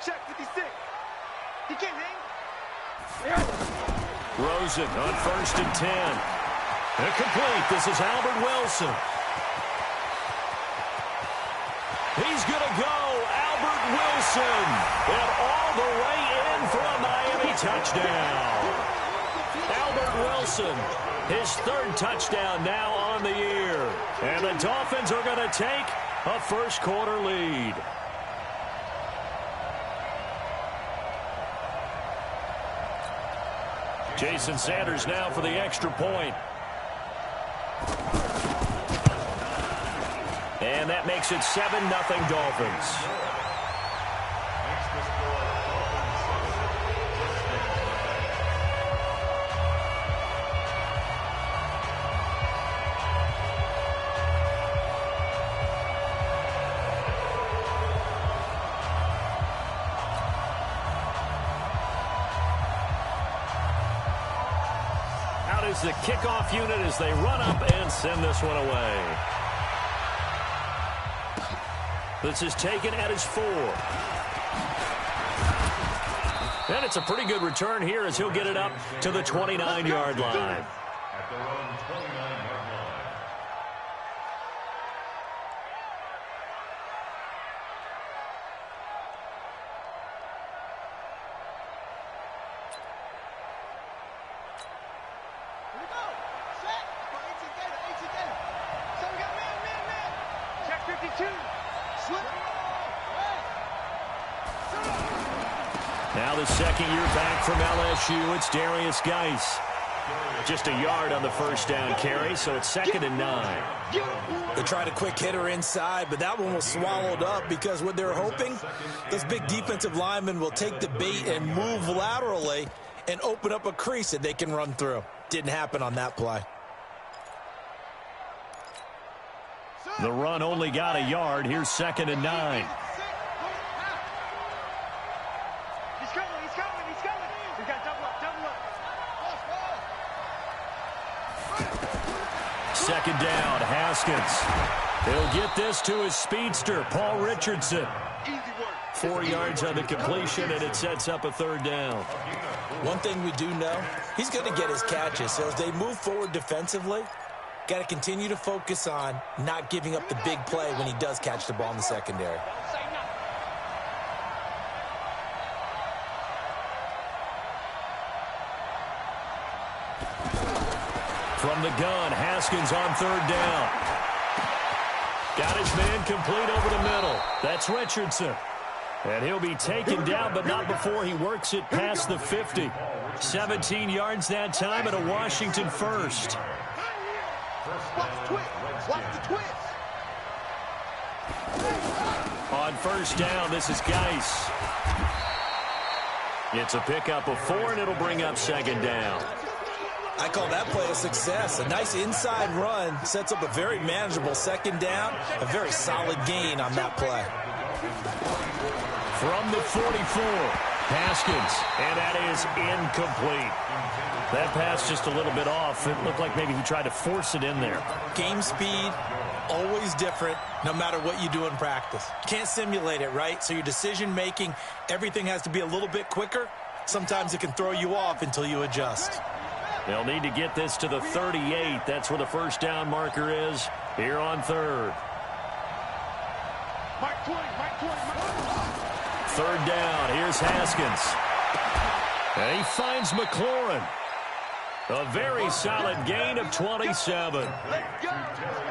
Check 56. He can't hang. Rosen on 1st and 10. Incomplete. This is Albert Wilson. He's going to go. Albert Wilson. And all the way in for a Miami touchdown. Albert Wilson, his 3rd touchdown now on the year. And the Dolphins are going to take a first-quarter lead. Jason Sanders now for the extra point. And that makes it 7-0 Dolphins. Out is the kickoff unit as they run up and send this one away. This is taken at his 4. And it's a pretty good return here as he'll get it up to the 29-yard line. At their own 29-yard line. Here we go. Set. 8 together. So we got man. Check 52. Now the second year back from LSU, it's Darius Geis. Just a yard on the first down carry, so it's 2nd and 9. They tried a quick hitter inside, but that one was swallowed up because what they're hoping, those big defensive linemen will take the bait and move laterally and open up a crease that they can run through. Didn't happen on that play. The run only got a yard. Here's 2nd and 9. He's coming. We got double up. 2nd down, Haskins. He'll get this to his speedster, Paul Richardson. Easy work. 4 yards on the completion, and it sets up a 3rd down. One thing we do know, he's going to get his catches. So as they move forward defensively, got to continue to focus on not giving up the big play when he does catch the ball in the secondary. From the gun, Haskins on 3rd down. Got his man complete over the middle. That's Richardson. And he'll be taken down, but not before he works it past the 50. 17 yards that time and a Washington first. Watch the twist. On 1st down, this is Geis. It's a pickup of 4, and it'll bring up 2nd down. I call that play a success. A nice inside run sets up a very manageable 2nd down. A very solid gain on that play. From the 44, Haskins, and that is incomplete. That pass just a little bit off. It looked like maybe he tried to force it in there. Game speed, always different, no matter what you do in practice. Can't simulate it, right? So your decision-making, everything has to be a little bit quicker. Sometimes it can throw you off until you adjust. They'll need to get this to the 38. That's where the first down marker is here on 3rd. Mark 20. 3rd down. Here's Haskins. And he finds McLaurin. A very solid gain of 27.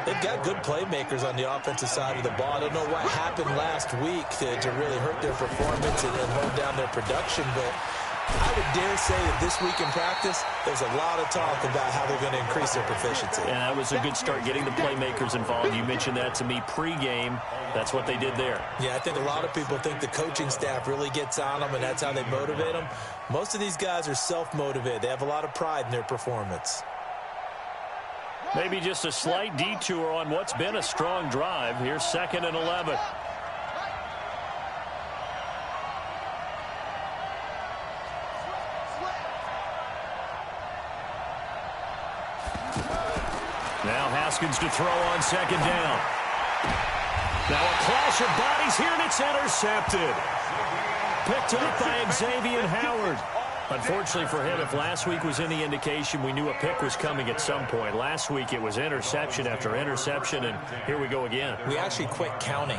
They've got good playmakers on the offensive side of the ball. I don't know what happened last week to really hurt their performance and hold down their production, but I would dare say that this week in practice, there's a lot of talk about how they're going to increase their proficiency. And that was a good start, getting the playmakers involved. You mentioned that to me pregame. That's what they did there. Yeah, I think a lot of people think the coaching staff really gets on them, and that's how they motivate them. Most of these guys are self-motivated. They have a lot of pride in their performance. Maybe just a slight detour on what's been a strong drive. Here's 2nd and 11. Now Haskins to throw on 2nd down. Now a clash of bodies here, and it's intercepted. picked up by Xavier Howard. Unfortunately for him, if last week was any indication, we knew a pick was coming at some point. Last week it was interception after interception, and here we go again. We actually quit counting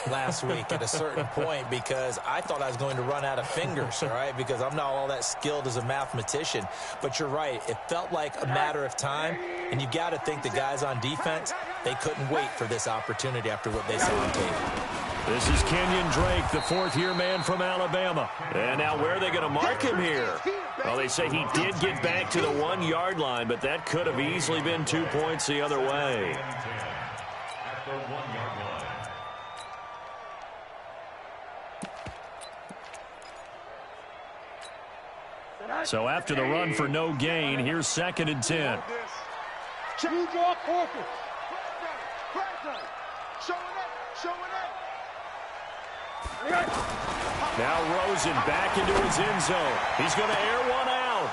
last week at a certain point because I thought I was going to run out of fingers, all right, because I'm not all that skilled as a mathematician. But you're right. It felt like a matter of time, and you got to think the guys on defense, they couldn't wait for this opportunity after what they saw on tape. This is Kenyon Drake, the fourth-year man from Alabama. And now where are they going to mark him here? Well, they say he did get back to the 1-yard line, but that could have easily been 2 points the other way. At the 1-yard line. So after the run for no gain, here's 2nd and 10. You draw focus. Showing up. Now Rosen back into his end zone. He's going to air one out.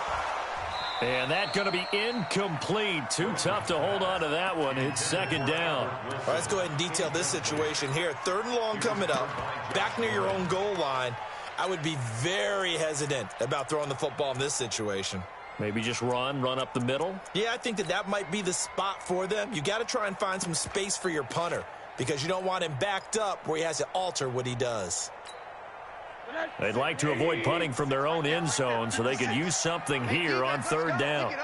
And that's going to be incomplete. Too tough to hold on to that one. It's 2nd down. All right, let's go ahead and detail this situation here. 3rd and long coming up. Back near your own goal line. I would be very hesitant about throwing the football in this situation. Maybe just run up the middle? Yeah, I think that might be the spot for them. You got to try and find some space for your punter because you don't want him backed up where he has to alter what he does. They'd like to avoid punting from their own end zone so they could use something here on 3rd down.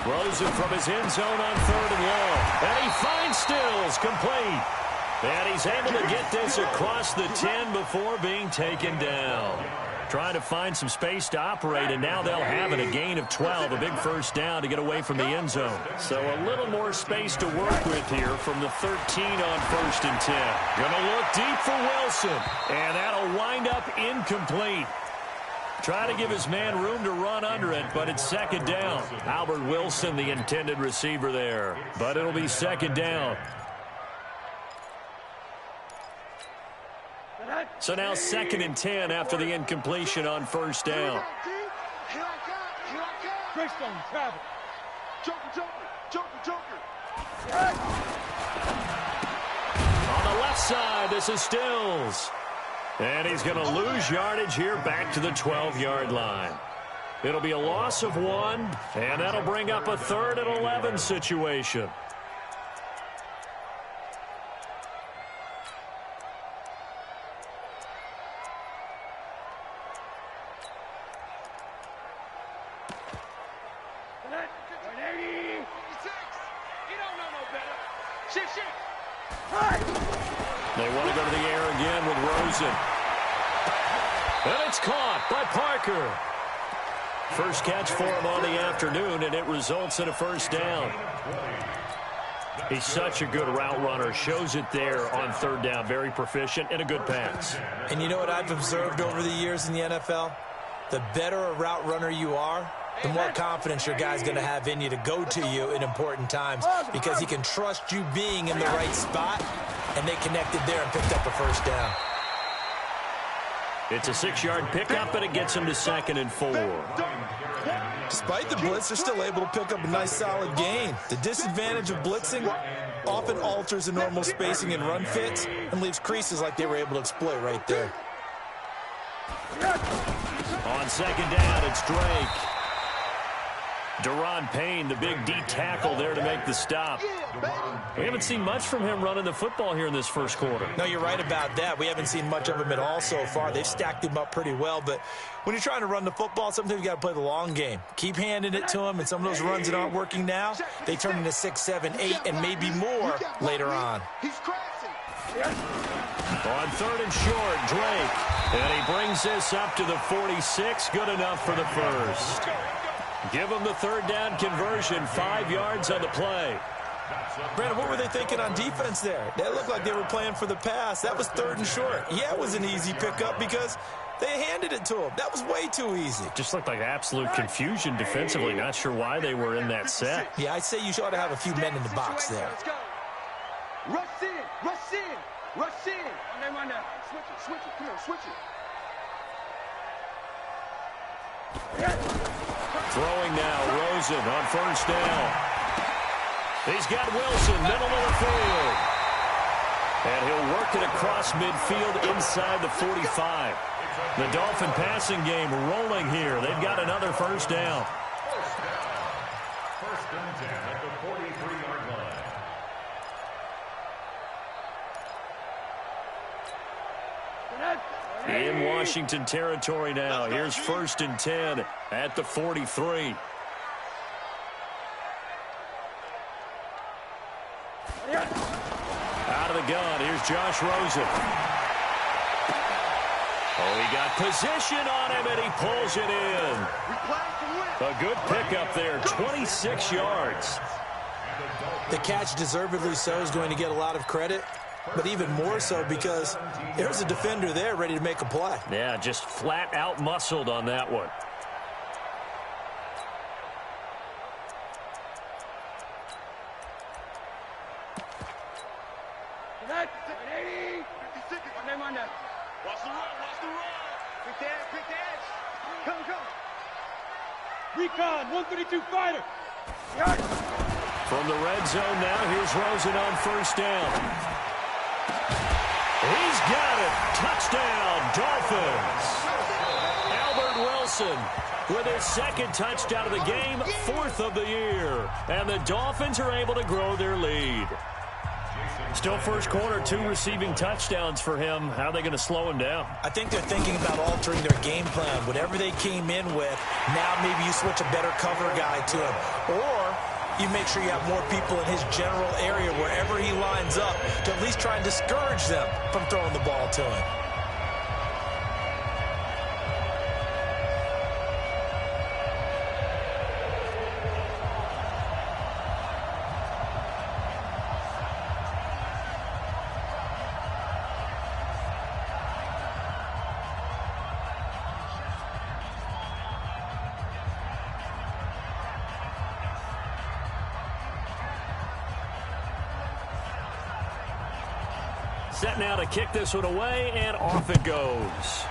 Rosen from his end zone on 3rd and long. And he finds Stills complete. And he's able to get this across the 10 before being taken down. Trying to find some space to operate, and now they'll have it. A gain of 12, a big first down to get away from the end zone. So a little more space to work with here from the 13 on 1st and 10. Gonna look deep for Wilson, and that'll wind up incomplete. Try to give his man room to run under it, but it's 2nd down. Albert Wilson, the intended receiver there, but it'll be 2nd down. So now 2nd and 10 after the incompletion on 1st down. On the left side, this is Stills. And he's going to lose yardage here back to the 12-yard line. It'll be a loss of 1, and that'll bring up a 3rd and 11 situation. They want to go to the air again with Rosen. And it's caught by Parker. First catch for him on the afternoon, and it results in a first down. He's such a good route runner. Shows it there on 3rd down. Very proficient and a good pass. And you know what I've observed over the years in the NFL? The better a route runner you are, the more confidence your guy's going to have in you to go to you in important times because he can trust you being in the right spot, and they connected there and picked up a first down. It's a 6-yard pickup, and it gets him to 2nd and 4. Despite the blitz, they're still able to pick up a nice, solid gain. The disadvantage of blitzing often alters the normal spacing and run fits and leaves creases like they were able to exploit right there. On 2nd down, it's Drake. Deron Payne, the big D tackle there to make the stop. We haven't seen much from him running the football here in this first quarter. No, you're right about that. We haven't seen much of him at all so far. They've stacked him up pretty well, but when you're trying to run the football, sometimes you got to play the long game. Keep handing it to him, and some of those runs that aren't working now, they turn into 6, 7, 8, and maybe more later on. On 3rd and short, Drake. And he brings this up to the 46. Good enough for the first. Give him the 3rd down conversion. 5 yards on the play. Brandon, what were they thinking on defense there? They looked like they were playing for the pass. That was 3rd and short. Yeah, it was an easy pickup because they handed it to him. That was way too easy. Just looked like absolute confusion defensively. Not sure why they were in that set. Yeah, I'd say you ought to have a few men in the box there. Rush in. Run down. Switch it. Come on, switch it. Throwing now, Rosen on 1st down. He's got Wilson, middle of the field. And he'll work it across midfield inside the 45. The Dolphin passing game rolling here. They've got another first down. First and 10 at the 43-yard line. In Washington territory now. Here's first and 10 at the 43. Out of the gun, here's Josh Rosen. Oh, he got position on him, and he pulls it in. A good pickup there, 26 yards. The catch, deservedly so, is going to get a lot of credit, but even more so because there's a defender there ready to make a play. Yeah, just flat out muscled on that one. Watch the run, watch the run. Quick dash. Come. Recon, 132 fighter. From the red zone now, here's Rosen on first down. He's got it. Touchdown, Dolphins. Albert Wilson with his second touchdown of the game, fourth of the year. And the Dolphins are able to grow their lead. Still first quarter, 2 receiving touchdowns for him. How are they going to slow him down? I think they're thinking about altering their game plan. Whatever they came in with, now maybe you switch a better cover guy to him. Or you make sure you have more people in his general area wherever he lines up to at least try and discourage them from throwing the ball to him. Set now to kick this one away, and off it goes.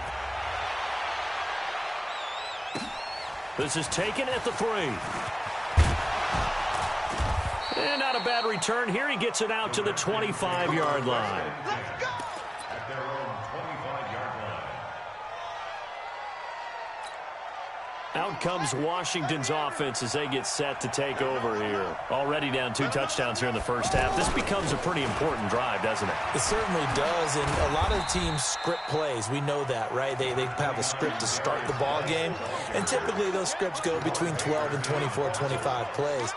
This is taken at the 3. And not a bad return here. He gets it out to the 25-yard line. Let's go! At their own 25-yard line. Out comes Washington's offense as they get set to take over here. Already down 2 touchdowns here in the first half. This becomes a pretty important drive, doesn't it? It certainly does, and a lot of teams script plays. We know that, right? They have a script to start the ball game, and typically those scripts go between 12 and 24, 25 plays.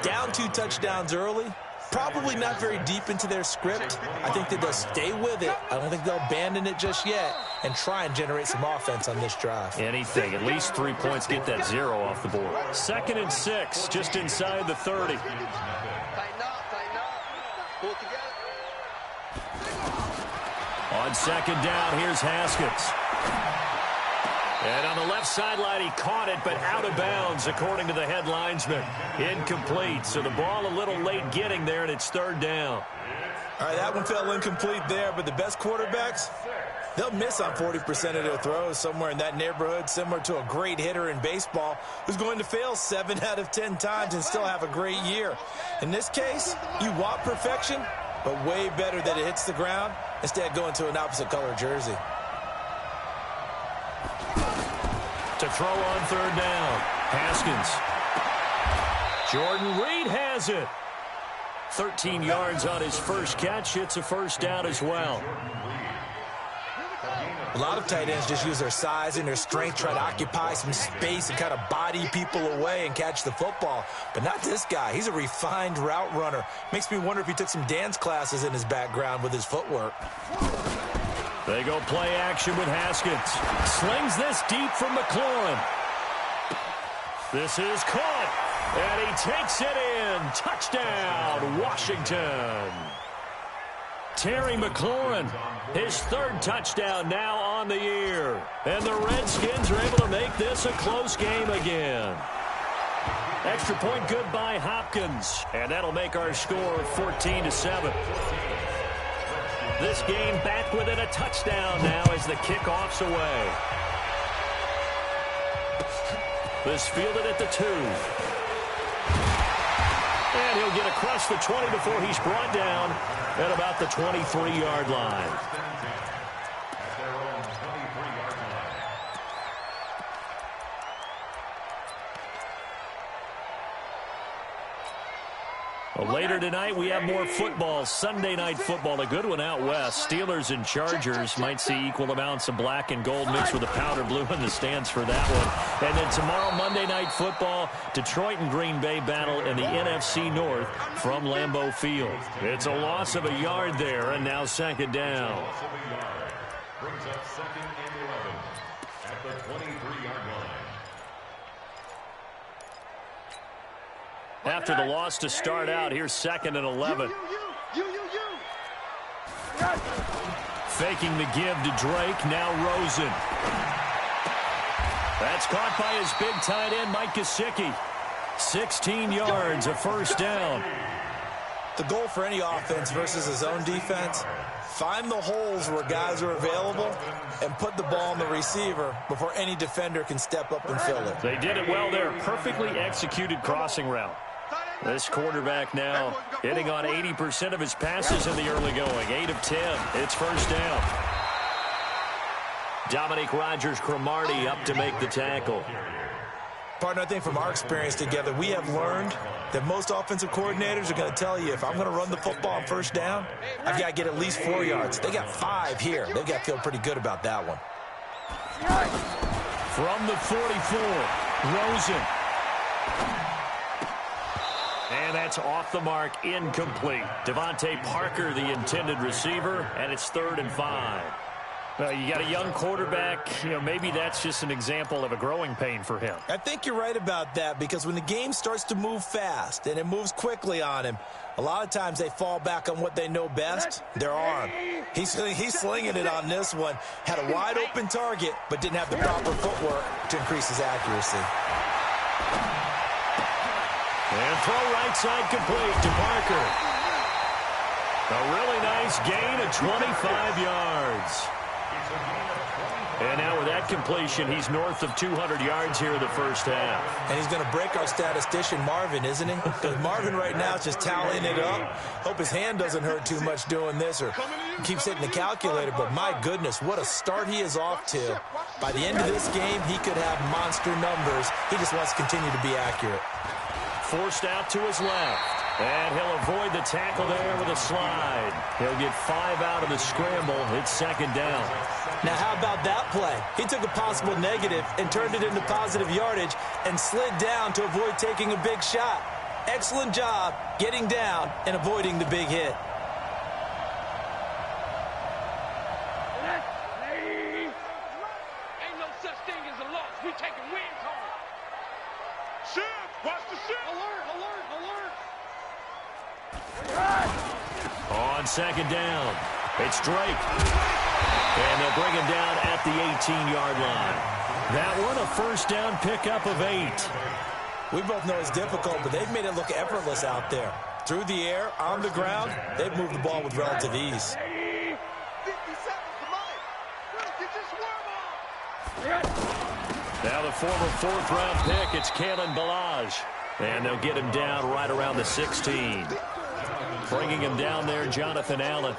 Down 2 touchdowns early, probably not very deep into their script. I think that they'll stay with it. I don't think they'll abandon it just yet and try and generate some offense on this drive. Anything, at least 3 points, get that 0 off the board. 2nd and 6, just inside the 30. Tighten up. Pull it together. On 2nd down, here's Haskins. And on the left sideline, he caught it, but out of bounds, according to the head linesman. Incomplete, so the ball a little late getting there, and it's 3rd down. All right, that one fell incomplete there, but the best quarterbacks, they'll miss on 40% of their throws, somewhere in that neighborhood, similar to a great hitter in baseball who's going to fail 7 out of 10 times and still have a great year. In this case, you want perfection, but way better that it hits the ground instead of going to an opposite color jersey. To throw on 3rd down, Haskins. Jordan Reed has it. 13 yards on his first catch. It's a first down as well. A lot of tight ends just use their size and their strength, try to occupy some space and kind of body people away and catch the football. But not this guy. He's a refined route runner. Makes me wonder if he took some dance classes in his background with his footwork. They go play action with Haskins. Slings this deep from McLaurin. This is caught, and he takes it in. Touchdown, Washington. Terry McLaurin, his 3rd touchdown now on the year. And the Redskins are able to make this a close game again. Extra point good by Hopkins, and that'll make our score 14-7. This game back within a touchdown now as the kickoff's away. This fielded at the 2. And he'll get across the 20 before he's brought down at about the 23-yard line. At their own 23-yard line. Well, later tonight, we have more football. Sunday night football, a good one out west. Steelers and Chargers might see equal amounts of black and gold mixed with a powder blue in the stands for that one. And then tomorrow, Monday night football, Detroit and Green Bay battle in the NFC North from Lambeau Field. It's a loss of a yard there, and now second down. Loss of a yard. Brings up 2nd and 11 at the 23-yard line. After the loss to start out, here's 2nd and 11. Faking the give to Drake, now Rosen. That's caught by his big tight end, Mike Gesicki. 16 yards, a first down. The goal for any offense versus his own defense, find the holes where guys are available and put the ball on the receiver before any defender can step up and fill it. They did it well there. Perfectly executed crossing route. This quarterback now hitting on 80% of his passes in the early going. 8 of 10. It's first down. Dominique Rodgers-Cromartie up to make the tackle. Partner, I think from our experience together, we have learned that most offensive coordinators are going to tell you, if I'm going to run the football on first down, I've got to get at least 4 yards. They got 5 here. They've got to feel pretty good about that one. From the 44, Rosen. And that's off the mark, incomplete. Devontae Parker, the intended receiver, and it's 3rd and 5. Well, you got a young quarterback, maybe that's just an example of a growing pain for him. I think you're right about that, because when the game starts to move fast and it moves quickly on him, a lot of times they fall back on what they know best, their arm. He's slinging it on this one. Had a wide open target, but didn't have the proper footwork to increase his accuracy. And throw right side complete to Parker. A really nice gain of 25 yards. And now with that completion, he's north of 200 yards here in the first half. And he's going to break our statistician, Marvin, isn't he? Because Marvin right now is just tallying it up. Hope his hand doesn't hurt too much doing this or keeps hitting the calculator. But my goodness, what a start he is off to. By the end of this game, he could have monster numbers. He just wants to continue to be accurate. Forced out to his left. And he'll avoid the tackle there with a slide. He'll get 5 out of the scramble. It's second down. Now, how about that play? He took a possible negative and turned it into positive yardage and slid down to avoid taking a big shot. Excellent job getting down and avoiding the big hit. Ain't no such thing as a loss. We taking wins home. Shift! Watch the shift! Alert! Alert! Alert! On second down, it's Drake. And they'll bring him down at the 18-yard line. That one, a first down pickup of 8. We both know it's difficult, but they've made it look effortless out there. Through the air, on the ground, they've moved the ball with relative ease. 50 seconds to mine. Get your swarm on. Now the former 4th-round pick, it's Kalen Ballage. And they'll get him down right around the 16. Bringing him down there, Jonathan Allen.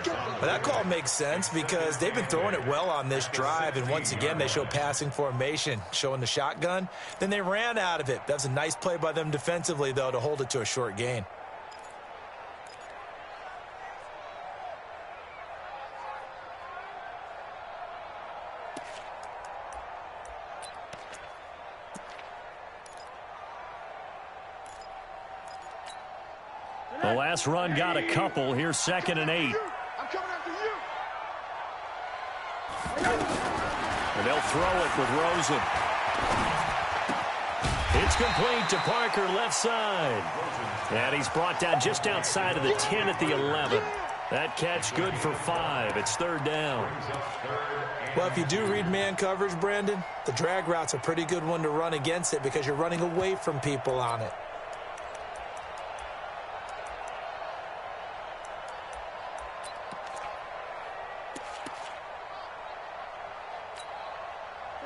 But that call makes sense because they've been throwing it well on this drive, and once again they show passing formation, showing the shotgun. Then they ran out of it. That was a nice play by them defensively, though, to hold it to a short gain. The last run got a couple. Here's 2nd and 8. I'm coming after you. And they'll throw it with Rosen. It's complete to Parker, left side. And he's brought down just outside of the 10 at the 11. That catch good for 5. It's 3rd down. Well, if you do read man coverage, Brandon, the drag route's a pretty good one to run against it because you're running away from people on it.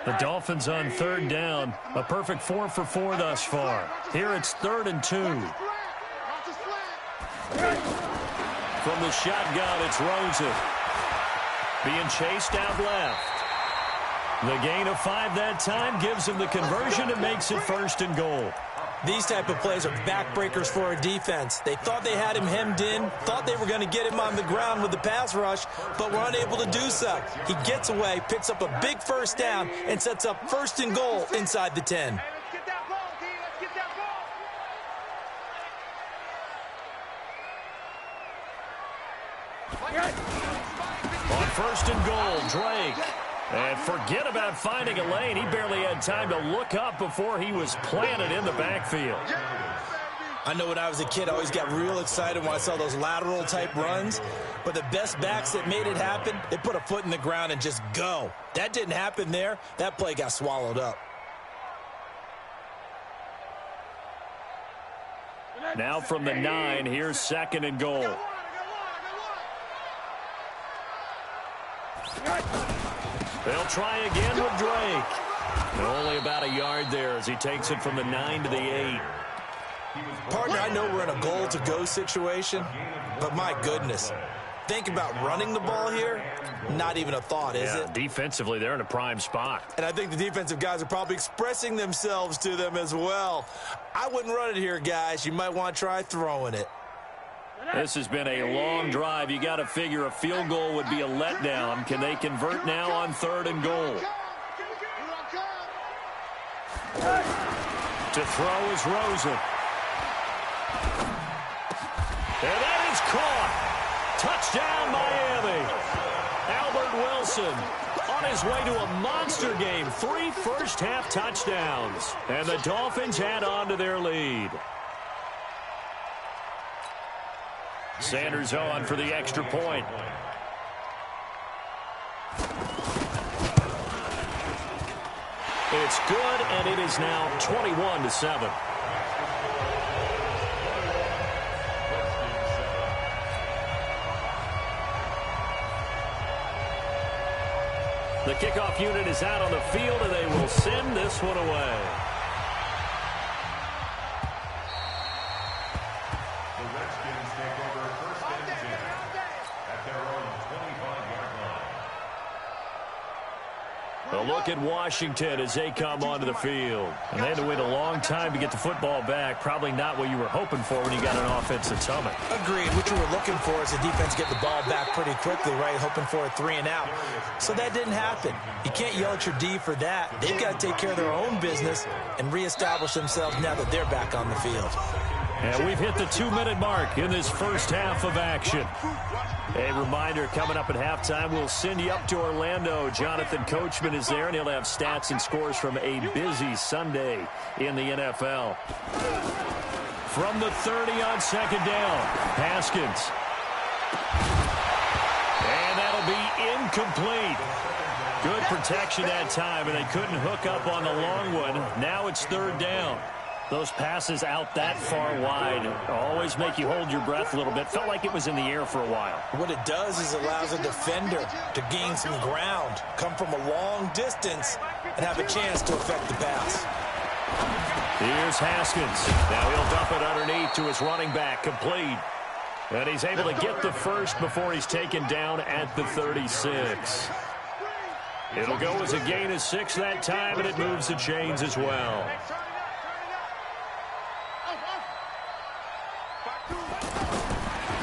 The Dolphins on 3rd down. A perfect 4 for 4 thus far. Here it's 3rd and 2. From the shotgun, it's Rosen. Being chased out left. The gain of 5 that time gives him the conversion and makes it 1st and goal. These type of plays are backbreakers for a defense. They thought they had him hemmed in, thought they were going to get him on the ground with the pass rush, but were unable to do so. He gets away, picks up a big 1st down, and sets up 1st and goal inside the 10. On 1st and goal, Drake. And forget about finding a lane. He barely had time to look up before he was planted in the backfield. I know when I was a kid, I always got real excited when I saw those lateral type runs. But the best backs that made it happen, they put a foot in the ground and just go. That didn't happen there. That play got swallowed up. Now from the 9, here's 2nd and goal. They'll try again with Drake. Only about a yard there as he takes it from the 9 to the 8. Partner, I know we're in a goal-to-go situation, but my goodness. Think about running the ball here. Not even a thought, is it? Defensively, they're in a prime spot. And I think the defensive guys are probably expressing themselves to them as well. I wouldn't run it here, guys. You might want to try throwing it. This has been a long drive. You got to figure a field goal would be a letdown. Can they convert now on 3rd and goal? To throw is Rosen. And that is caught. Touchdown, Miami. Albert Wilson on his way to a monster game. 3 first-half touchdowns. And the Dolphins add on to their lead. Sanders on for the extra point. It's good, and it is now 21-7. The kickoff unit is out on the field, and they will send this one away. A look at Washington as they come onto the field. And they had to wait a long time to get the football back. Probably not what you were hoping for when you got an offensive summit. Agreed. What you were looking for is the defense get the ball back pretty quickly, right? Hoping for a 3 and out. So that didn't happen. You can't yell at your D for that. They've got to take care of their own business and reestablish themselves now that they're back on the field. And we've hit the 2-minute mark in this first half of action. A reminder, coming up at halftime, we'll send you up to Orlando. Jonathan Coachman is there, and he'll have stats and scores from a busy Sunday in the NFL. From the 30 on 2nd down, Haskins. And that'll be incomplete. Good protection that time, and they couldn't hook up on the long one. Now it's 3rd down. Those passes out that far wide always make you hold your breath a little bit. Felt like it was in the air for a while. What it does is allows a defender to gain some ground, come from a long distance, and have a chance to affect the pass. Here's Haskins. Now he'll dump it underneath to his running back, complete. And he's able to get the first before he's taken down at the 36. It'll go as a gain of 6 that time, and it moves the chains as well.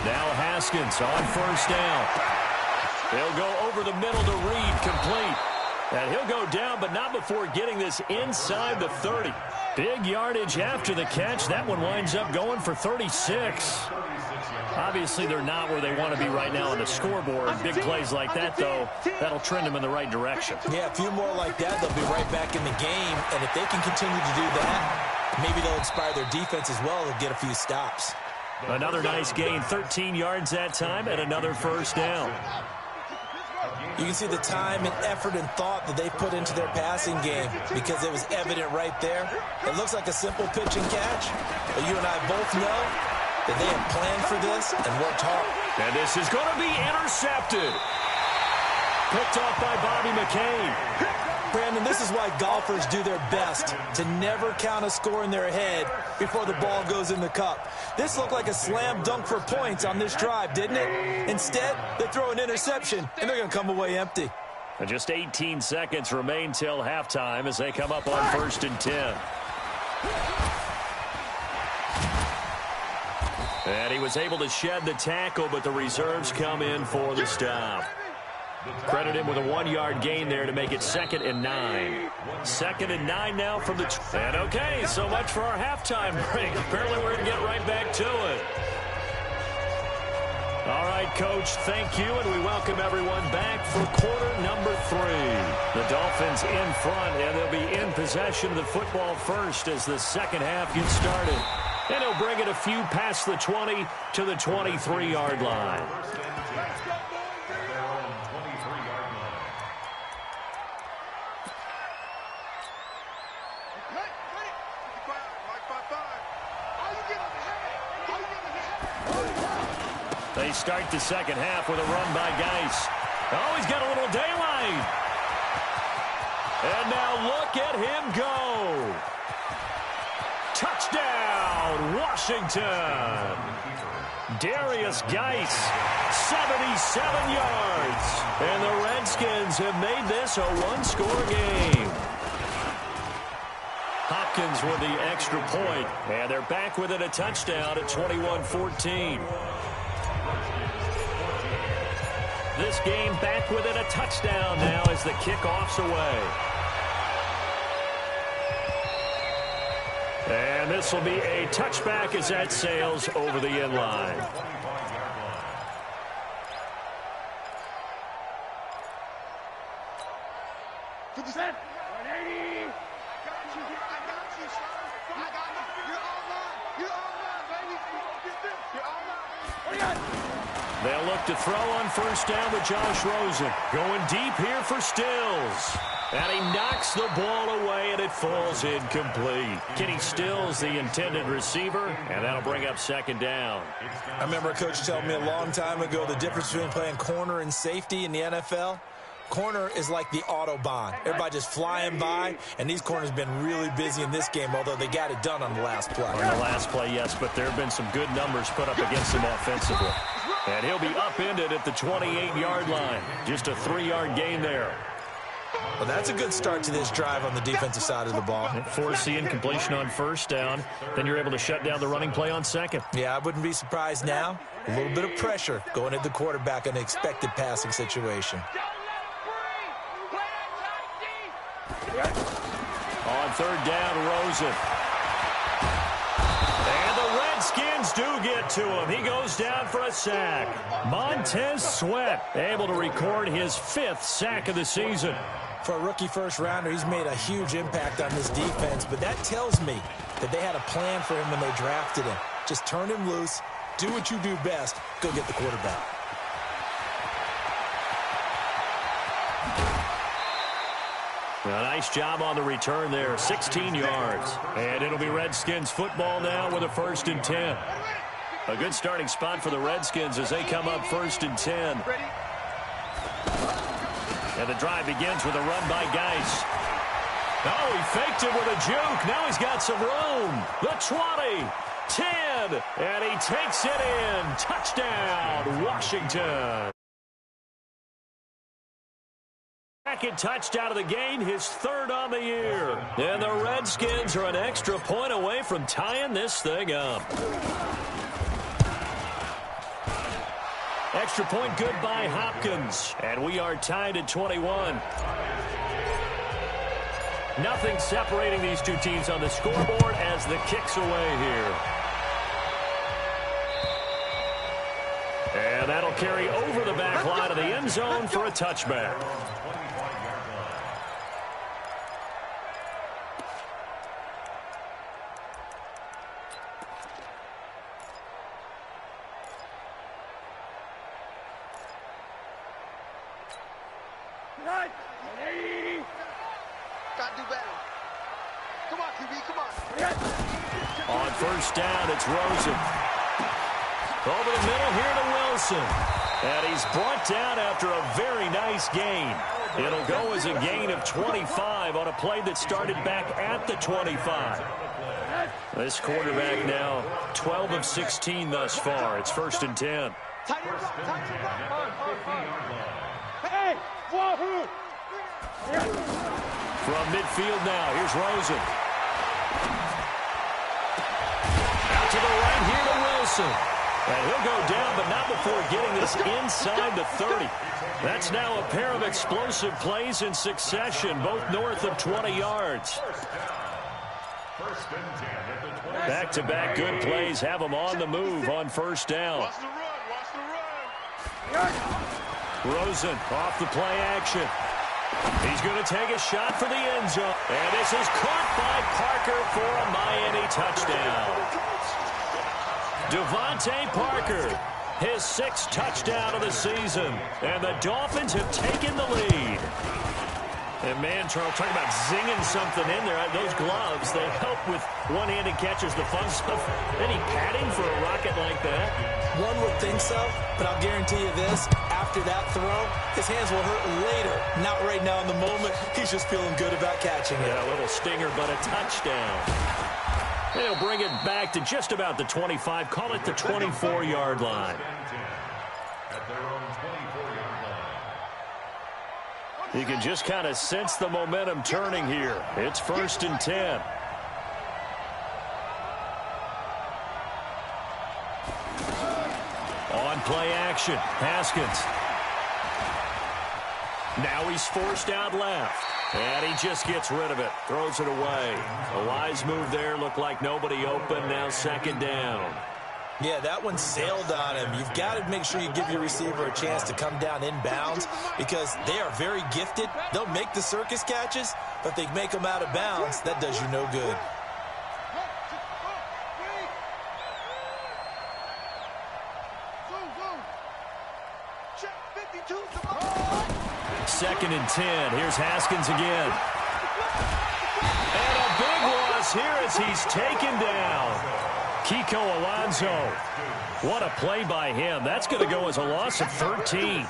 Now Haskins on 1st down. He'll go over the middle to Reed, complete. And he'll go down, but not before getting this inside the 30. Big yardage after the catch. That one winds up going for 36. Obviously, they're not where they want to be right now on the scoreboard. Big plays like that, though, that'll trend them in the right direction. Yeah, a few more like that, they'll be right back in the game. And if they can continue to do that, maybe they'll inspire their defense as well and get a few stops. Another nice gain, 13 yards that time, and another 1st down. You can see the time and effort and thought that they put into their passing game because it was evident right there. It looks like a simple pitch and catch, but you and I both know that they have planned for this and worked hard. And this is going to be intercepted. Picked off by Bobby McCain. Brandon, this is why golfers do their best to never count a score in their head before the ball goes in the cup. This looked like a slam dunk for points on this drive, didn't it? Instead, they throw an interception, and they're going to come away empty. And just 18 seconds remain till halftime as they come up on 1st and 10. And he was able to shed the tackle, but the reserves come in for the stop. Credit him with a 1-yard gain there to make it 2nd and 9. 2nd and 9 now from the... And okay, so much for our halftime break. Apparently we're going to get right back to it. All right, Coach, thank you, and we welcome everyone back for quarter number 3. The Dolphins in front, and they'll be in possession of the football first as the second half gets started. And he'll bring it a few past the 20 to the 23-yard line. They start the second half with a run by Geis. Oh, he's got a little daylight. And now look at him go. Touchdown, Washington. Darius Geis, 77 yards. And the Redskins have made this a one-score game. Hopkins with the extra point. And they're back within a touchdown at 21-14. This game back within a touchdown now as the kickoff's away. And this will be a touchback as that sails over the end line. They'll look to throw on first down with Josh Rosen. Going deep here for Stills. And he knocks the ball away, and it falls incomplete. Kenny Stills, the intended receiver, and that'll bring up second down. I remember a coach telling me a long time ago the difference between playing corner and safety in the NFL. Corner is like the Autobahn. Everybody just flying by, and these corners have been really busy in this game, although they got it done on the last play. On the last play, yes, but there have been some good numbers put up against them offensively. And he'll be upended at the 28-yard line. Just a 3-yard gain there. Well, that's a good start to this drive on the defensive side of the ball. Forcing completion on first down. Then you're able to shut down the running play on second. Yeah, I wouldn't be surprised now. A little bit of pressure going at the quarterback in an expected passing situation. On third down, Rosen. And the Redskins do get to him. He goes down for a sack. Montez Sweat able to record his 5th sack of the season. For a rookie first-rounder, he's made a huge impact on this defense, but that tells me that they had a plan for him when they drafted him. Just turn him loose, do what you do best, go get the quarterback. A nice job on the return there, 16 yards. And it'll be Redskins football now with a 1st and 10. A good starting spot for the Redskins as they come up 1st and 10. And the drive begins with a run by Geis. Oh, he faked it with a juke. Now he's got some room. The 20, 10, and he takes it in. Touchdown, Washington. Second touchdown of the game, his 3rd on the year. And the Redskins are an extra point away from tying this thing up. Extra point good by Hopkins. And we are tied at 21. Nothing separating these two teams on the scoreboard as the kick's away here. And that'll carry over the back line of the end zone for a touchback. Got to do better. Come on, QB, come on. On first down, it's Rosen. Over the middle here to Wilson. And he's brought down after a very nice gain. It'll go as a gain of 25 on a play that started back at the 25. This quarterback now 12 of 16 thus far. It's 1st and 10. Hey, wahoo! From midfield now, here's Rosen. Out to the right here to Wilson. And he'll go down, but not before getting this inside the 30. That's now a pair of explosive plays in succession, both north of 20 yards. Back-to-back good plays have them on the move on 1st down. Watch the run. Rosen off the play action. He's going to take a shot for the end zone. And this is caught by Parker for a Miami touchdown. Devontae Parker, his 6th touchdown of the season. And the Dolphins have taken the lead. And man, Charles, talking about zinging something in there. Those gloves, they help with one-handed catches, the fun stuff. Any padding for a rocket like that? One would think so, but I'll guarantee you this. After that throw, his hands will hurt later. Not right now in the moment. He's just feeling good about catching it. Yeah, a little stinger, but a touchdown. They'll bring it back to just about the 25. Call it the 24-yard line. At their own 24-yard line. You can just kind of sense the momentum turning here. It's 1st and 10. On play action, Haskins. Now he's forced out left. And he just gets rid of it. Throws it away. A wise move there. Looked like nobody open. Now 2nd down. Yeah, that one sailed on him. You've got to make sure you give your receiver a chance to come down inbounds because they are very gifted. They'll make the circus catches, but if they make them out of bounds, that does you no good. Second and 10. Here's Haskins again. And a big loss here as he's taken down. Kiko Alonso. What a play by him. That's going to go as a loss of 13.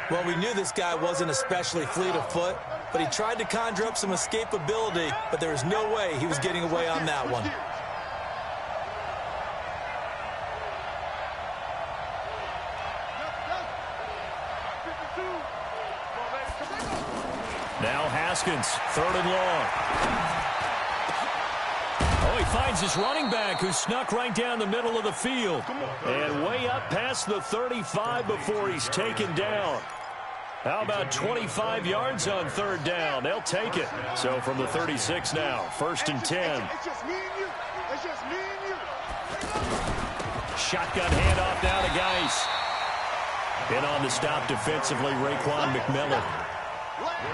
Well, we knew this guy wasn't especially fleet of foot, but he tried to conjure up some escapability, but there was no way he was getting away on that one. Now Haskins, 3rd and long. Oh, he finds his running back who snuck right down the middle of the field. And way up past the 35 before he's taken down. How about 25 yards on 3rd down? They'll take it. So from the 36 now, 1st and 10. It's just me and you. It's just me and you. Shotgun handoff now to Geis. In on the stop defensively, Raekwon McMillan.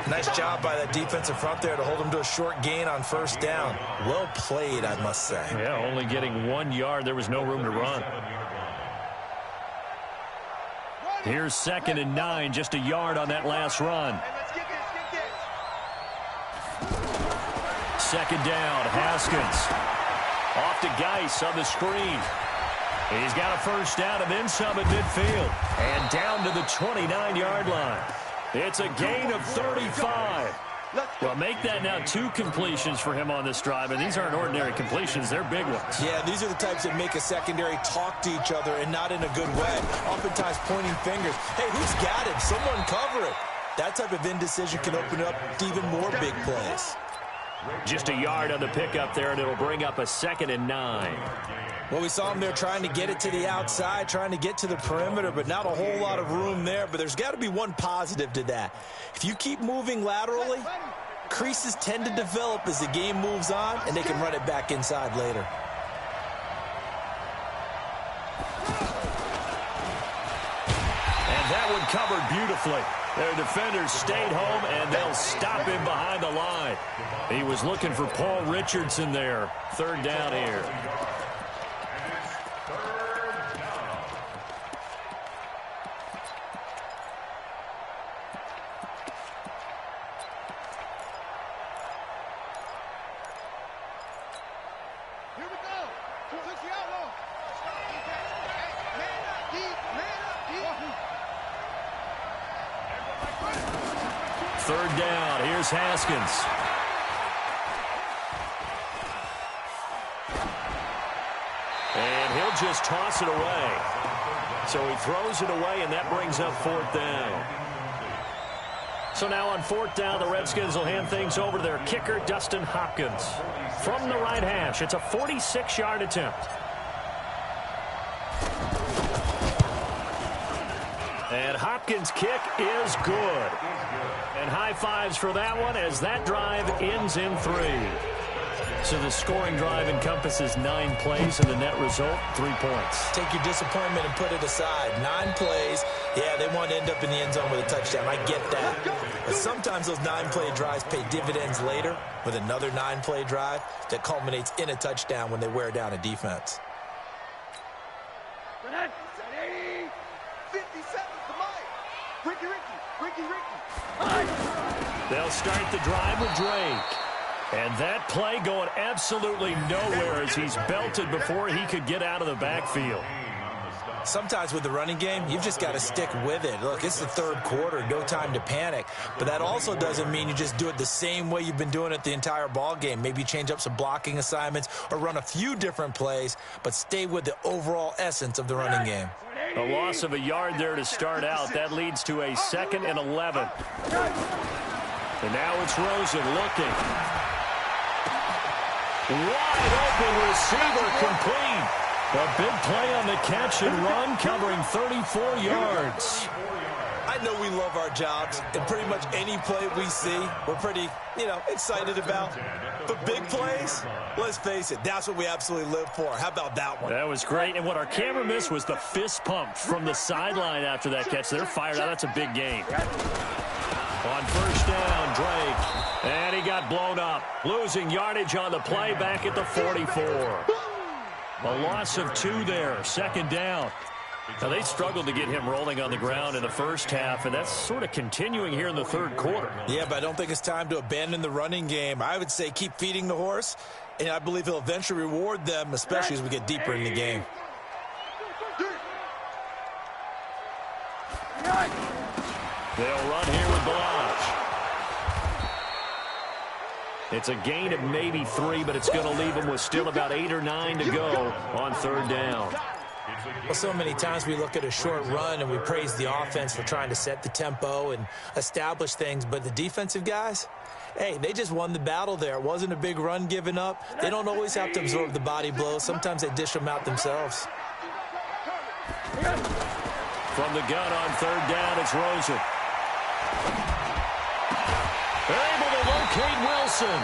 Nice job by that defensive front there to hold him to a short gain on 1st down. Well played, I must say. Yeah, only getting 1 yard. There was no room to run. Here's 2nd and 9, just a yard on that last run. 2nd down, Haskins. Off to Geis on the screen. He's got a 1st down and then some at midfield. And down to the 29-yard line. It's a gain of 35. Well, make that now 2 completions for him on this drive, and these aren't ordinary completions. They're big ones. Yeah, these are the types that make a secondary talk to each other and not in a good way. Oftentimes pointing fingers. Hey, who's got it? Someone cover it. That type of indecision can open up to even more big plays. Just a yard on the pickup there, and it'll bring up a 2nd and 9. Well, we saw him there trying to get it to the outside, trying to get to the perimeter, but not a whole lot of room there. But there's got to be one positive to that. If you keep moving laterally, creases tend to develop as the game moves on, and they can run it back inside later. And that one covered beautifully. Their defenders stayed home, and they'll stop him behind the line. He was looking for Paul Richardson there. 3rd down here. third down. Here's Haskins. And he'll just toss it away. So he throws it away, and that brings up fourth down. So now on fourth down, the Redskins will hand things over to their kicker, Dustin Hopkins. From the right hash, it's a 46-yard attempt. And Hopkins' kick is good. And high fives for that one as that drive ends in 3. So the scoring drive encompasses 9 plays, and the net result, 3 points. Take your disappointment and put it aside. 9 plays. Yeah, they want to end up in the end zone with a touchdown. I get that. But sometimes those 9-play drives pay dividends later with another 9-play drive that culminates in a touchdown when they wear down a defense. 50 seconds to Mike. Ricky. They'll start the drive with Drake. And that play going absolutely nowhere as he's belted before he could get out of the backfield. Sometimes with the running game, you've just got to stick with it. Look, it's the third quarter, no time to panic. But that also doesn't mean you just do it the same way you've been doing it the entire ball game. Maybe change up some blocking assignments or run a few different plays, but stay with the overall essence of the running game. A loss of a yard there to start out. That leads to a 2nd and 11. And now it's Rosen looking. Wide open receiver complete. A big play on the catch and run, covering 34 yards. I know we love our jobs, and pretty much any play we see, we're pretty, excited about. But big plays, let's face it, that's what we absolutely live for. How about that one? That was great, and what our camera missed was the fist pump from the sideline after that catch. They're fired out. That's a big game. On first down, Drake. And he got blown up. Losing yardage on the play back at the 44. A loss of 2 there. 2nd down. Now, they struggled to get him rolling on the ground in the first half, and that's sort of continuing here in the third quarter. Yeah, but I don't think it's time to abandon the running game. I would say keep feeding the horse, and I believe he'll eventually reward them, especially as we get deeper in the game. They'll run here with Balazs. It's a gain of maybe 3, but it's going to leave them with still about 8 or 9 to go on third down. Well, so many times we look at a short run and we praise the offense for trying to set the tempo and establish things, but the defensive guys, hey, they just won the battle there. It wasn't a big run given up. They don't always have to absorb the body blows. Sometimes they dish them out themselves. From the gun on third down, it's Rosen. They're able to locate Wilson.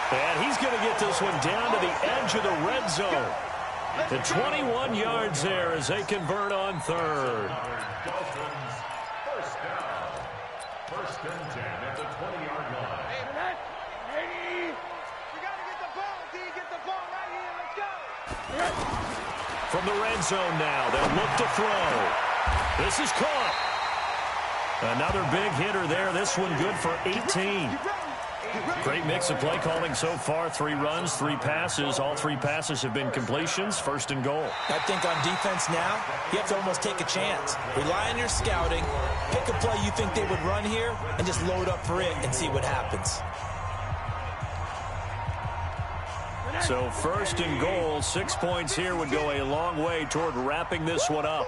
And he's going to get this one down to the edge of the red zone. The 21 yards there as they convert on third. Dolphins, first down. 1st and 10 at the 20-yard line. Hey, we got to get the ball, D. Get the ball right here. Let's go. From the red zone now, they'll look to throw. This is caught. Another big hitter there. This one good for 18. Great mix of play calling so far. 3 runs, 3 passes. All 3 passes have been completions. 1st and goal. I think on defense now, you have to almost take a chance. Rely on your scouting. Pick a play you think they would run here and just load up for it and see what happens. So 1st and goal, 6 points here would go a long way toward wrapping this one up.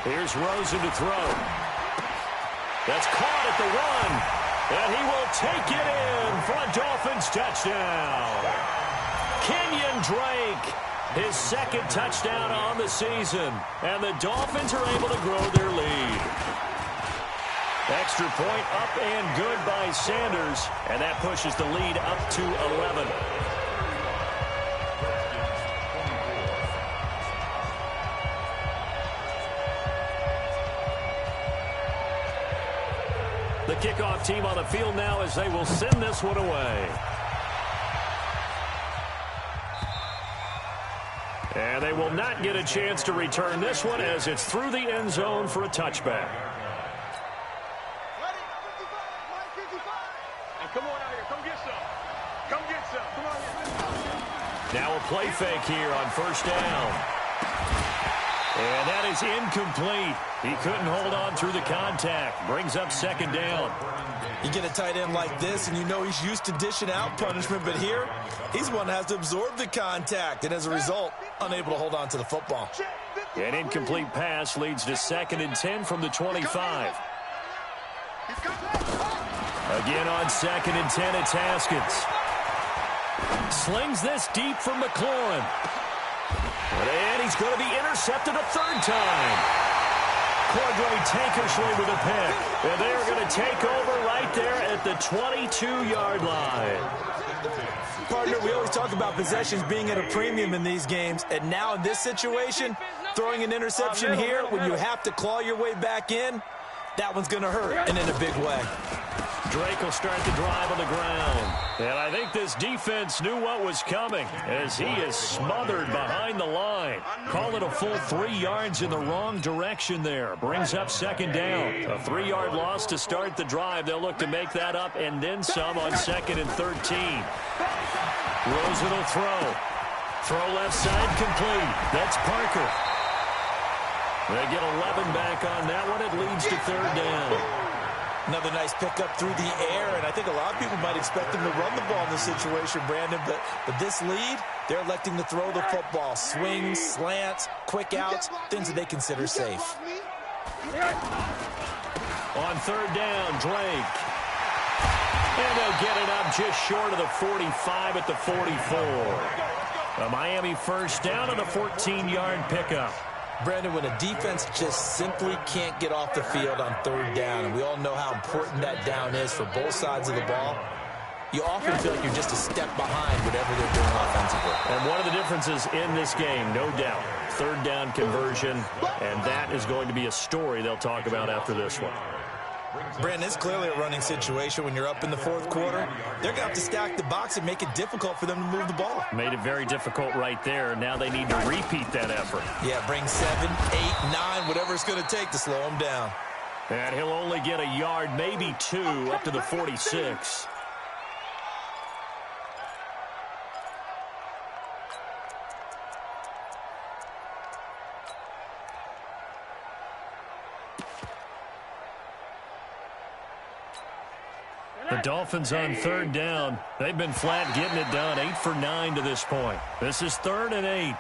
Here's Rosen to throw. That's caught at the 1. And he will take it in for a Dolphins touchdown. Kenyon Drake, his 2nd touchdown on the season. And the Dolphins are able to grow their lead. Extra point up and good by Sanders. And that pushes the lead up to 11. The kickoff team on the field now as they will send this one away. And they will not get a chance to return this one as it's through the end zone for a touchback. Hey, come on out here. Come get some. Come get some. Come on here. Now a play fake here on first down. And that is incomplete. He couldn't hold on through the contact. Brings up second down. You get a tight end like this, and you know he's used to dishing out punishment, but here, he's one that has to absorb the contact, and as a result, unable to hold on to the football. An incomplete pass leads to 2nd and 10 from the 25. Again on 2nd and 10, it's Haskins. Slings this deep from McLaurin. And he's going to be intercepted a third time. Cordray Tankersley with a pick. And they're going to take over right there at the 22-yard line. Partner, we always talk about possessions being at a premium in these games. And now in this situation, throwing an interception here when you have to claw your way back in, that one's going to hurt, and in a big way. Drake will start the drive on the ground. And I think this defense knew what was coming as he is smothered behind the line. Call it a full 3 yards in the wrong direction there. Brings up second down. A 3-yard loss to start the drive. They'll look to make that up and then some on 2nd and 13. Rosen will throw. Throw left side complete. That's Parker. They get 11 back on that one. It leads to third down. Another nice pickup through the air, and I think a lot of people might expect them to run the ball in this situation, Brandon, but this lead, they're electing to throw the football. Swings, slants, quick outs, things that they consider safe. On third down, Drake. And they'll get it up just short of the 45 at the 44. A Miami first down and a 14-yard pickup. Brandon, when a defense just simply can't get off the field on third down, and we all know how important that down is for both sides of the ball, you often feel like you're just a step behind whatever they're doing offensively. And one of the differences in this game, no doubt, third down conversion, and that is going to be a story they'll talk about after this one. Brandon, it's clearly a running situation when you're up in the fourth quarter. They're going to have to stack the box and make it difficult for them to move the ball. Made it very difficult right there. Now they need to repeat that effort. Yeah, bring 7, 8, 9, whatever it's going to take to slow them down. And he'll only get a yard, maybe 2, up to the 46. The Dolphins on third down. They've been flat getting it done. 8 for 9 to this point. This is 3rd and 8.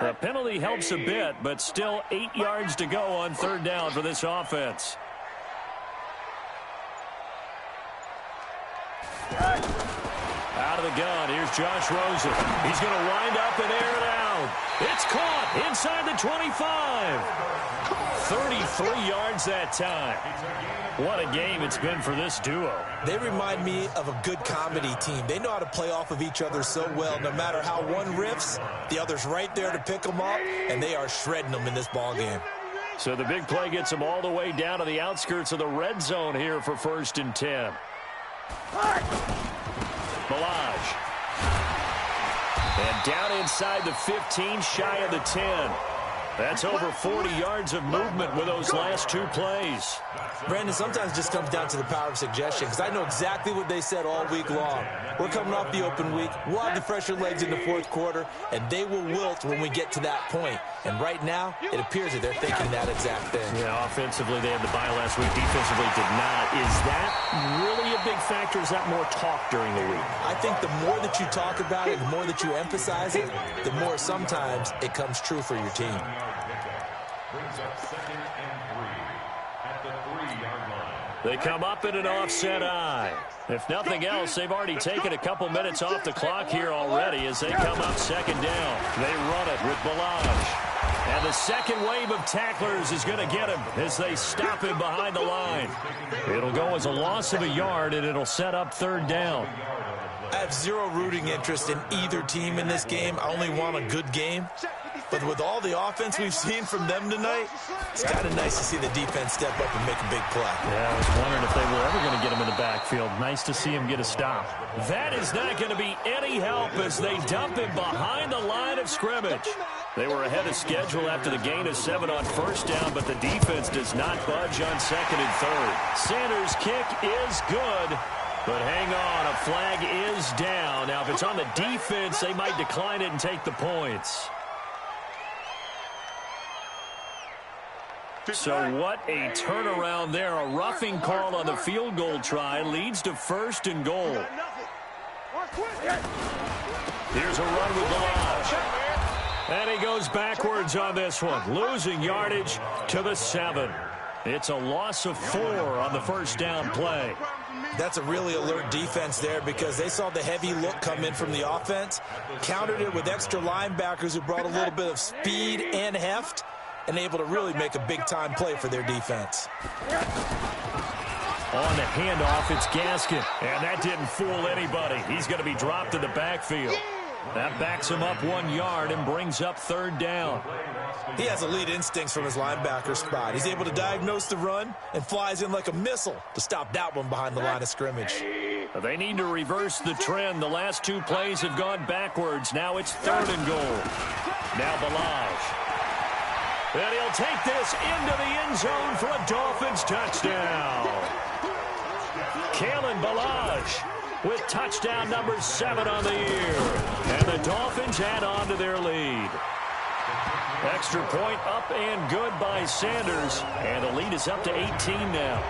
The penalty helps a bit, but still 8 yards to go on third down for this offense. Out of the gun, here's Josh Rosen. He's going to wind up and air it out. It's caught inside the 25. 33 yards that time. What a game it's been for this duo. They remind me of a good comedy team. They know how to play off of each other so well. No matter how one riffs, the other's right there to pick them up, and they are shredding them in this ball game. So the big play gets them all the way down to the outskirts of the red zone here for 1st and 10. Balaj. And down inside the 15, shy of the 10. That's over 40 yards of movement with those last 2 plays. Brandon, sometimes it just comes down to the power of suggestion, because I know exactly what they said all week long. We're coming off the open week. We'll have the fresher legs in the fourth quarter, and they will wilt when we get to that point. And right now, it appears that they're thinking that exact thing. Yeah, offensively, they had the bye last week. Defensively, did not. Is that really a big factor? Is that more talk during the week? I think the more that you talk about it, the more that you emphasize it, the more sometimes it comes true for your team. Brings up 2nd and 3 at the 3-yard line. They come up in an offset eye. If nothing else, they've already taken a couple minutes off the clock here already as they come up second down. They run it with Balaj. And the second wave of tacklers is going to get him as they stop him behind the line. It'll go as a loss of a yard, and it'll set up third down. I have zero rooting interest in either team in this game. I only want a good game. But with all the offense we've seen from them tonight, it's kind of nice to see the defense step up and make a big play. Yeah, I was wondering if they were ever going to get him in the backfield. Nice to see him get a stop. That is not going to be any help as they dump him behind the line of scrimmage. They were ahead of schedule after the gain of 7 on first down, but the defense does not budge on second and third. Sanders' kick is good. But hang on, a flag is down. Now, if it's on the defense, they might decline it and take the points. So what a turnaround there. A roughing call on the field goal try leads to first and goal. Here's a run with Balaj. And he goes backwards on this one, losing yardage to the 7. It's a loss of 4 on the first down play. That's a really alert defense there because they saw the heavy look come in from the offense, countered it with extra linebackers who brought a little bit of speed and heft, and able to really make a big-time play for their defense. On the handoff, it's Gaskin, and that didn't fool anybody. He's going to be dropped in the backfield. That backs him up 1 yard and brings up third down. He has elite instincts from his linebacker spot. He's able to diagnose the run and flies in like a missile to stop that one behind the line of scrimmage. They need to reverse the trend. The last 2 plays have gone backwards. Now it's third and goal. Now Balaj. And he'll take this into the end zone for a Dolphins touchdown. Kalen Balaj with touchdown number 7 on the year. And the Dolphins add on to their lead. Extra point up and good by Sanders. And the lead is up to 18 now.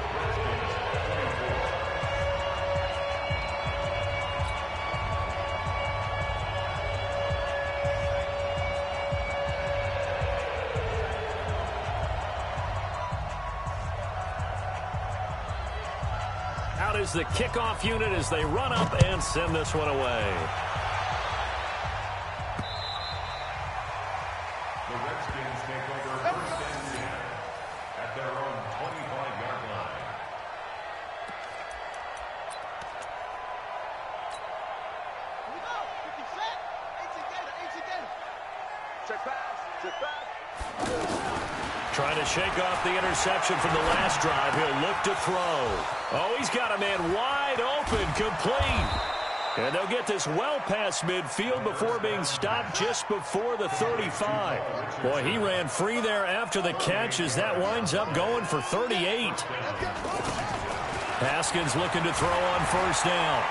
Out is the kickoff unit as they run up and send this one away. The Redskins take over first and 10 at their own 25-yard line. Here we go. 50 set. 8 again. Check pass. Trying to shake off the interception from the last drive. He'll look to throw. Oh, he's got a man wide open, complete. And they'll get this well past midfield before being stopped just before the 35. Boy, he ran free there after the catch as that winds up going for 38. Haskins looking to throw on first down.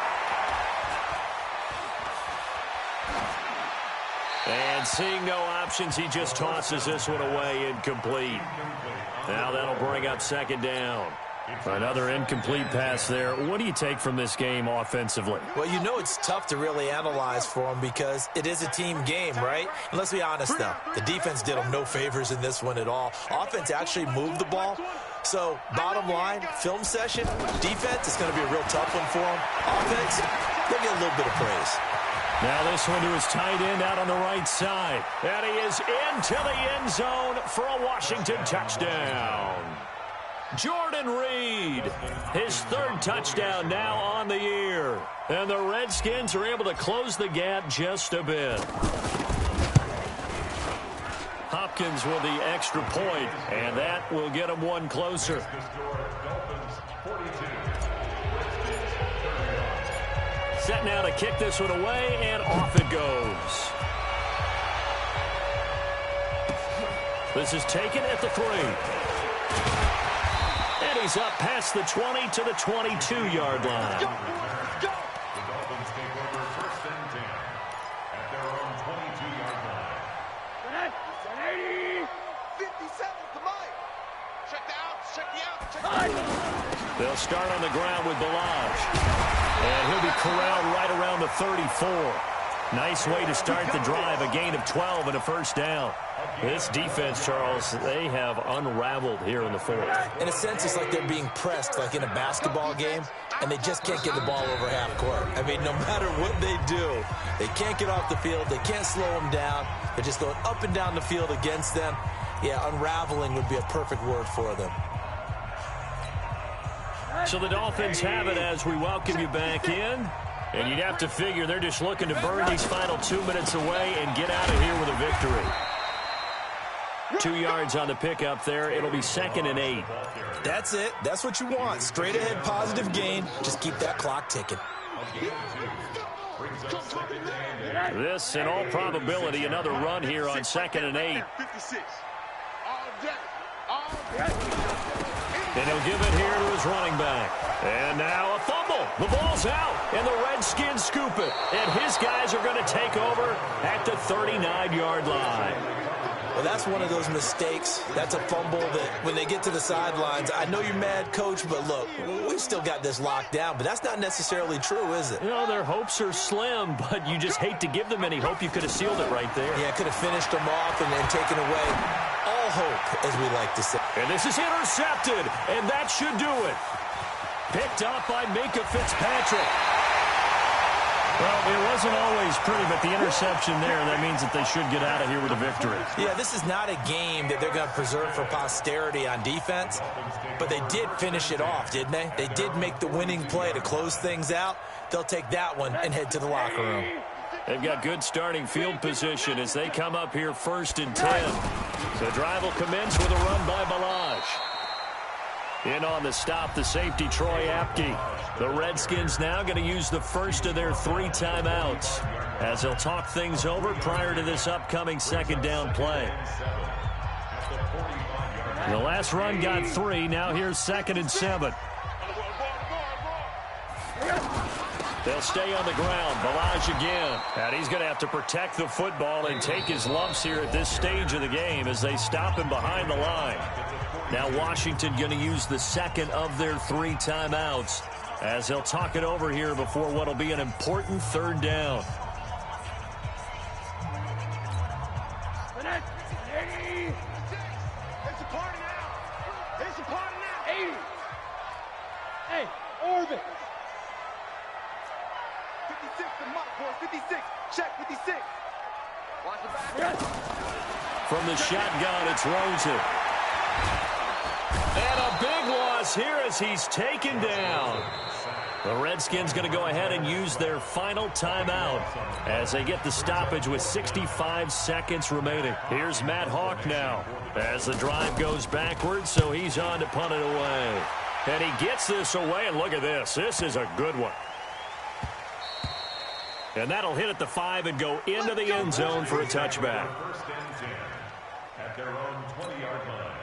And seeing no options, he just tosses this one away, incomplete. Now that'll bring up second down. Another incomplete pass there. What do you take from this game offensively? Well, you know it's tough to really analyze for them because it is a team game, right? And let's be honest, though. The defense did them no favors in this one at all. Offense actually moved the ball. So, bottom line, film session, defense is going to be a real tough one for them. Offense, they'll get a little bit of praise. Now this one to his tight end out on the right side. And he is into the end zone for a Washington touchdown. Jordan Reed, his 3rd touchdown now on the year. And the Redskins are able to close the gap just a bit. Hopkins with the extra point, and that will get him one closer. Set now to kick this one away, and off it goes. This is taken at the 3. And he's up past the 20 to the 22-yard line. The Dolphins take over first and 10 at their own 22-yard line. 57, come on. Check the outs, check the outs, check the outs. They'll start on the ground with Balaj. And he'll be corralled right around the 34. Nice way to start the drive, a gain of 12 and a first down. This defense, Charles, they have unraveled here in the fourth. In a sense, it's like they're being pressed like in a basketball game, and they just can't get the ball over half court. I mean, no matter what they do, they can't get off the field. They can't slow them down. They're just going up and down the field against them. Yeah, unraveling would be a perfect word for them. So the Dolphins have it as we welcome you back in. And you'd have to figure they're just looking to burn these final 2 minutes away and get out of here with a victory. 2 yards on the pickup there. It'll be 2nd and 8. That's it. That's what you want. Straight ahead, positive gain. Just keep that clock ticking. This, in all probability, another run here on 2nd and 8. And he'll give it here to his running back. And now a fumble. The ball's out, and the Redskins scoop it. And his guys are going to take over at the 39-yard line. Well, that's one of those mistakes. That's a fumble that when they get to the sidelines, I know you're mad, Coach, but look, we've still got this locked down. But that's not necessarily true, is it? You know, their hopes are slim, but you just hate to give them any hope. You could have sealed it right there. Yeah, could have finished them off and taken away all hope, as we like to say. And this is intercepted, and that should do it. Picked up by Minkah Fitzpatrick. Well, it wasn't always pretty, but the interception there, that means that they should get out of here with a victory. Yeah, this is not a game that they're going to preserve for posterity on defense, but they did finish it off, didn't they? They did make the winning play to close things out. They'll take that one and head to the locker room. They've got good starting field position as they come up here 1st and 10. The drive will commence with a run by Balaj. In on the stop, the safety, Troy Apke. The Redskins now going to use the first of their 3 timeouts as they'll talk things over prior to this upcoming 2nd down play. The last run got 3. Now here's 2nd and 7. They'll stay on the ground. Balaj again. And he's going to have to protect the football and take his lumps here at this stage of the game as they stop him behind the line. Now Washington going to use the 2nd of their 3 timeouts as they'll talk it over here before what will be an important 3rd down. It's a party now. It's a party now. 80. Hey, Orbit. 56, the mark, boys. 56. Check 56. Watch the back. From the shotgun, it's Rosen. And a big loss here as he's taken down. The Redskins going to go ahead and use their final timeout as they get the stoppage with 65 seconds remaining. Here's Matt Hawk now as the drive goes backwards, so he's on to punt it away. And he gets this away, and look at this. This is a good one. And that'll hit at the 5 and go into the end zone for a touchback. 1st and 10 at their own 20-yard line.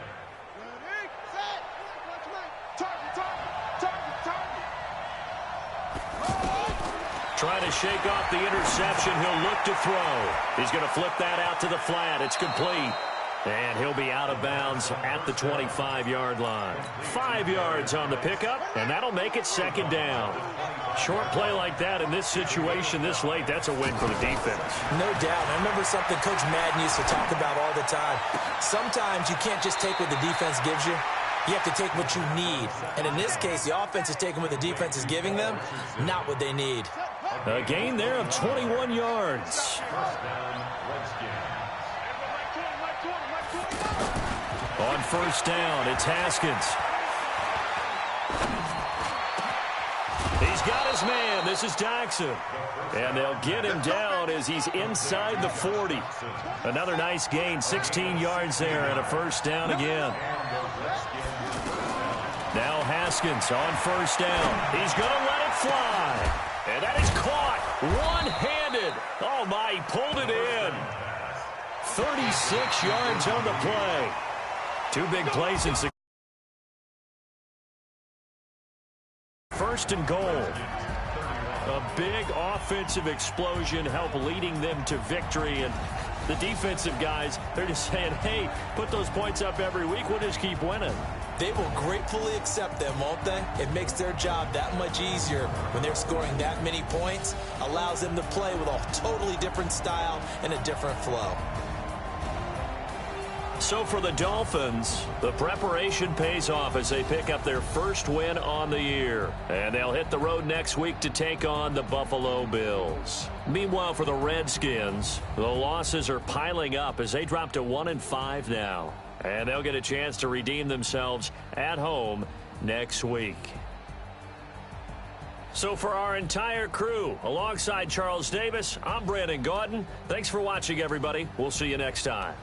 Trying to shake off the interception. He'll look to throw. He's going to flip that out to the flat. It's complete. And he'll be out of bounds at the 25-yard line. 5 yards on the pickup, and that'll make it 2nd down. Short play like that in this situation this late, that's a win for the defense. No doubt. I remember something Coach Madden used to talk about all the time. Sometimes you can't just take what the defense gives you. You have to take what you need. And in this case, the offense is taking what the defense is giving them, not what they need. A gain there of 21 yards. On 1st down, it's Haskins. He's got his man. This is Jackson. And they'll get him down as he's inside the 40. Another nice gain, 16 yards there and a 1st down again. Now Haskins on 1st down. He's going to let it fly. And that is caught one-handed. Oh, my, he pulled it in. 36 yards on the play. 2 big plays in 6. 1st and goal. A big offensive explosion helped leading them to victory. And the defensive guys, they're just saying, hey, put those points up every week. We'll just keep winning. They will gratefully accept them, won't they? It makes their job that much easier when they're scoring that many points. Allows them to play with a totally different style and a different flow. So for the Dolphins, the preparation pays off as they pick up their first win on the year. And they'll hit the road next week to take on the Buffalo Bills. Meanwhile, for the Redskins, the losses are piling up as they drop to 1-5 now. And they'll get a chance to redeem themselves at home next week. So for our entire crew, alongside Charles Davis, I'm Brandon Gaudin. Thanks for watching, everybody. We'll see you next time.